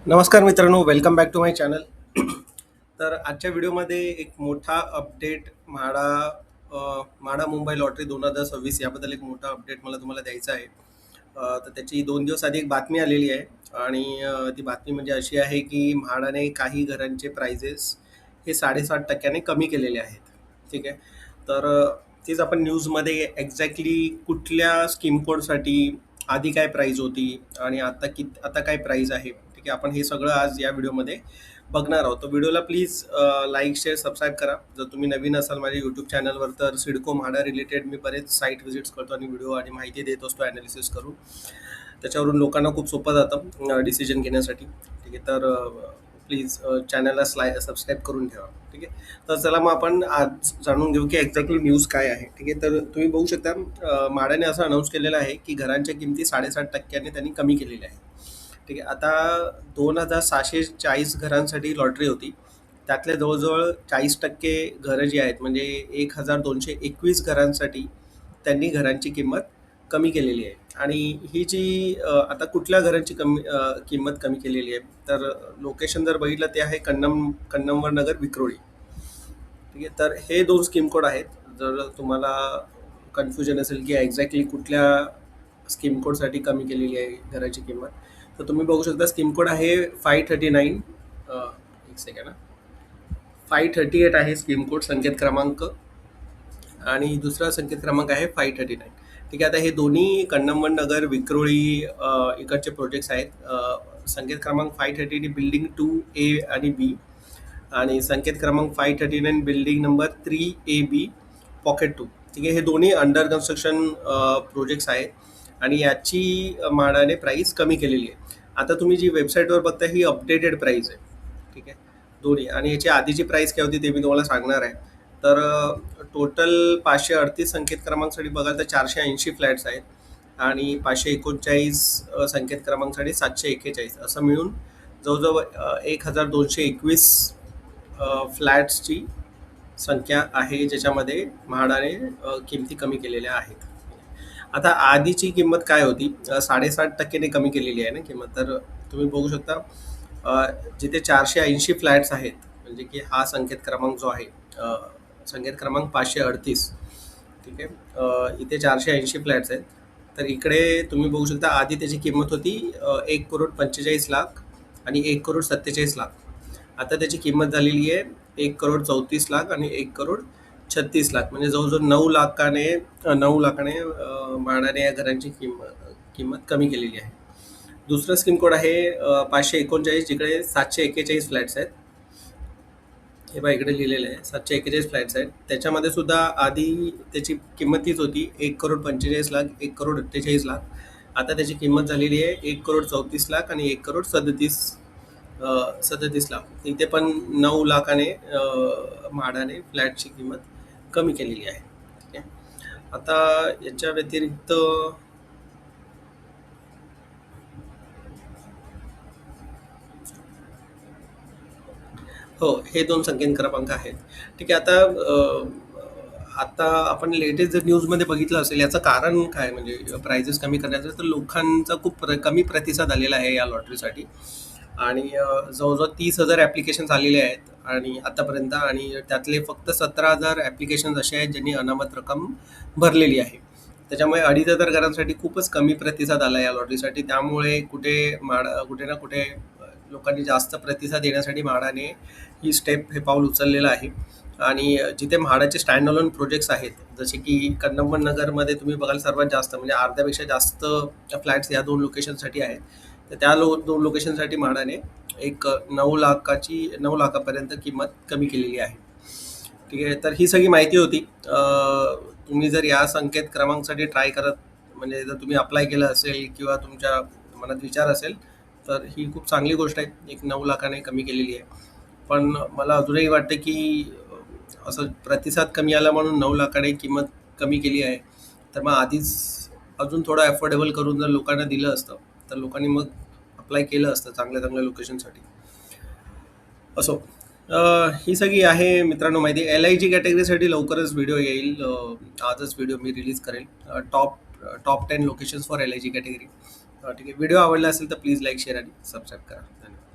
नमस्कार मित्रांनो, welcome back to my channel. तर आजच्या व्हिडिओमध्ये एक मोठा अपडेट म्हाडा मुंबई लॉटरी 2026 याबद्दल एक मोठा अपडेट मला तुम्हाला द्यायचा आहे. तर त्याची 2 दिवस आधी एक बातमी आलेली आहे आणि ती बातमी म्हणजे अशी आहे की म्हाडाने काही घरांचे प्राइजेस हे 7.5% कमी केलेले आहेत. ठीक आहे. तर तीच आपण न्यूजमध्ये एक्झॅक्टली कुठल्या स्कीम कोडसाठी आधी काय प्राईज होती आणि आता काय प्राईज आहे. ठीक आहे. आपण हे सगळं आज या व्हिडिओमध्ये बघणार आहोत. तर व्हिडिओला प्लीज लाईक, शेअर, सबस्क्राईब करा. जर तुम्ही नवीन असाल माझ्या यूट्यूब चॅनलवर तर सिडको म्हाडा रिलेटेड मी बरेच साईट व्हिजिट्स करतो आणि व्हिडिओ आणि माहिती देत असतो ॲनालिसिस करून. त्याच्यावरून लोकांना खूप सोपं जातं डिसिजन घेण्यासाठी. ठीक आहे. तर प्लीज चॅनलला सबस्क्राईब करून ठेवा. ठीक आहे. तर चला मग आपण आज जाणून घेऊ की एक्झॅक्टली न्यूज काय आहे. ठीक आहे. तर तुम्ही बघू शकता म्हाडाने असं अनाऊन्स केलेलं आहे की घरांच्या किमती 7.5% त्यांनी कमी केलेल्या आहे. ठीक आहे. आता 2,640 घरांसाठी लॉटरी होती. त्यातल्या जवळजवळ 40% घरं जी आहेत म्हणजे 1,221 घरांसाठी त्यांनी घरांची किंमत कमी केलेली आहे. आणि ही जी आता कुठल्या घरांची किंमत कमी केलेली आहे तर लोकेशन जर बघितलं ते आहे कन्नमवर नगर, विक्रोळी. ठीक आहे. तर हे 2 स्कीम कोड आहेत. जर तुम्हाला कन्फ्युजन असेल की एक्झॅक्टली कुठल्या स्कीम कोडसाठी कमी केलेली आहे घराची किंमत, तर तुम्ही बघू शकता स्कीम कोड आहे 539. एक सेकंड. 538 आहे स्कीम कोड संकेत क्रमांक आणि दुसरा संकेत क्रमांक आहे 539. ठीक आहे. आता हे दोन्ही कन्नमवन नगर, विक्रोळी इकडचे प्रोजेक्ट्स आहेत. संकेत क्रमांक 538 बिल्डिंग 2A आणि बी आणि संकेत क्रमांक 539 बिल्डिंग नंबर 3AB पॉकेट 2. ठीक आहे. हे दोन्ही अंडर कन्स्ट्रक्शन प्रोजेक्ट्स आहेत आणि याची म्हाडाने प्राईस कमी केलेली आहे. आता तुम्ही जी वेबसाईटवर बघता ही अपडेटेड प्राईस आहे. ठीक आहे. दोन्ही आणि याची आधीची प्राईस काय होती ते मी तुम्हाला सांगणार आहे. तर टोटल 538 संकेत क्रमांकसाठी बघाल तर 480 फ्लॅट्स आहेत आणि 539 संकेत क्रमांकसाठी 741 असं मिळून जवळजवळ 1,221 फ्लॅट्सची संख्या आहे ज्याच्यामध्ये म्हाडाने किमती कमी केलेल्या आहेत. आता आधीची किंमत काय होती 7.5%ने कमी केलेली आहे ना किंमत. तर तुम्ही बघू शकता जिथे 480 फ्लॅट्स आहेत म्हणजे की हा संकेत क्रमांक जो आहे संकेत क्रमांक 538. ठीक आहे. इथे 480 फ्लॅट्स आहेत. तर इकडे तुम्ही बघू शकता आधी त्याची किंमत होती 1,45,00,000 आणि 1,47,00,000. आता त्याची किंमत झालेली आहे 1,34,00,000 आणि 1,36,00,000 म्हणजे जवळजवळ 9 लाखाने म्हाडाने या घरांची किंमत कमी केलेली आहे. दुसरं स्कीम कोड आहे 539 जिकडे 741 फ्लॅट्स आहेत. हे बघा इकडे लिहिलेलं आहे 741 फ्लॅट्स आहेत. त्याच्यामध्ये सुद्धा आधी त्याची किंमत तीच होती 1,45,00,000, 1,48,00,000. आता त्याची किंमत झालेली आहे 1,34,00,000 आणि 1,37,00,000. इथे पण 9 लाखाने म्हाडाने फ्लॅटची किंमत कमी केलेली आहे. ठीक आहे. आता याच्या व्यतिरिक्त हो, हे 2 संकेत क्रमांक आहेत. ठीक आहे. आता आपण लेटेस्ट जर न्यूजमध्ये बघितलं असेल याचं कारण काय म्हणजे प्राइजेस कमी करण्याचं, तर लोकांचा खूप कमी प्रतिसाद आलेला आहे या लॉटरीसाठी आणि जवळजवळ 30,000 ॲप्लिकेशन्स आलेले आहेत आणि आतापर्यंत आणि त्यातले फक्त 17,000 ॲप्लिकेशन्स असे आहेत ज्यांनी अनामत रक्कम भरलेली आहे. त्याच्यामुळे 2,500 घरांसाठी खूपच कमी प्रतिसाद आला या लॉटरीसाठी. त्यामुळे कुठे ना कुठे लोकांनी जास्त प्रतिसाद देण्यासाठी म्हाडाने ही स्टेप हे पाऊल उचललेलं आहे. आणि जिथे म्हाडाचे स्टँड अलोन प्रोजेक्ट्स आहेत जसे की कन्नमवन नगरमध्ये तुम्ही बघाल सर्वात जास्त म्हणजे अर्ध्यापेक्षा जास्त फ्लॅट्स या 2 लोकेशनसाठी आहेत. तर त्या 2 लोकेशनसाठी म्हाडाने एक 9 लाखापर्यंत किंमत कमी केलेली आहे. ठीक आहे. तर ही सगळी माहिती होती. तुम्ही जर या संकेत क्रमांकसाठी ट्राय करत म्हणजे जर तुम्ही अप्लाय केलं असेल किंवा तुमच्या मनात विचार असेल तर ही खूप चांगली गोष्ट आहे. एक 9 लाखाने कमी केलेली आहे. पण मला अजूनही वाटतं की असं प्रतिसाद कमी आला म्हणून 9 लाखाने किंमत कमी केली आहे. तर मग आधीच अजून थोडं अफोर्डेबल करून जर लोकांना दिलं असतं तर लोकांनी मग अप्लाय केलं असतं चांगल्या चांगल्या लोकेशनसाठी. असो. ही सगळी आहे मित्रांनो माहिती. LIG कॅटेगरीसाठी लवकरच व्हिडिओ येईल. आजच व्हिडिओ मी रिलीज करेल. Top top 10 locations for LIG category. ठीक आहे. व्हिडिओ आवडला असेल तर प्लीज लाईक, शेअर आणि सबस्क्राईब करा. धन्यवाद.